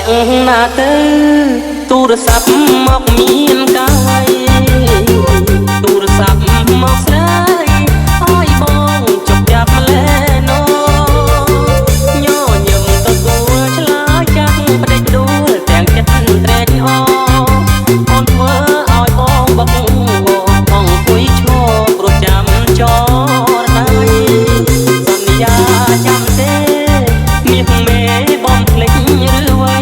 ណាទៅទូរស័ព្ទមកមានកាយទូរស័ព្ទមកស្រីអើយបងជប់ចាប់ម្លែណូញញឹមទទួលឆ្លើយចាស់ផ្ដេចដួលទាំងចិត្តត្រេកអរអូនធ្វើឲ្យបងបកអង្គុយឈរព្រោះចាំចរណៃសន្យាចាំទេមាសមេបងភ្លេចឬអ្វី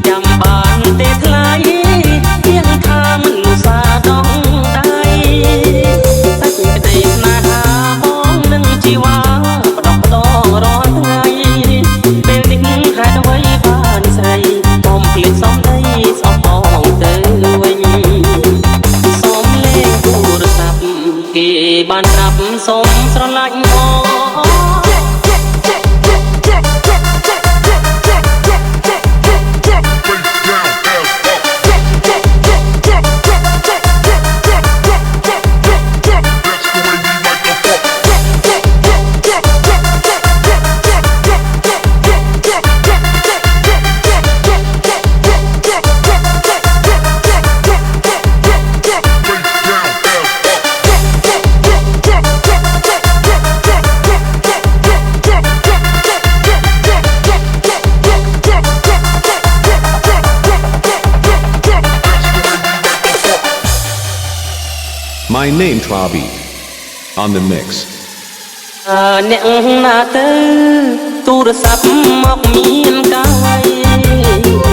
ចាំបានទេថ្លៃទៀងថាមនុស្សសាដងដៃសាច់ក្តីស្នេហាបងនឹងជីវ៉ាផ្ដោះផ្ដោរាល់ថ្ងៃពេលនេះហេតុអ្វីបានស្រីបងភ្លេចសំដីស្អប់បងទៅវិញសូមលេងទូរស័ព្ទគេបានប្រាប់សូមស្រឡាញ់បងMy name Trabi on the mix អ្នកណាទៅទូរស័ព្ទមកមានកាយ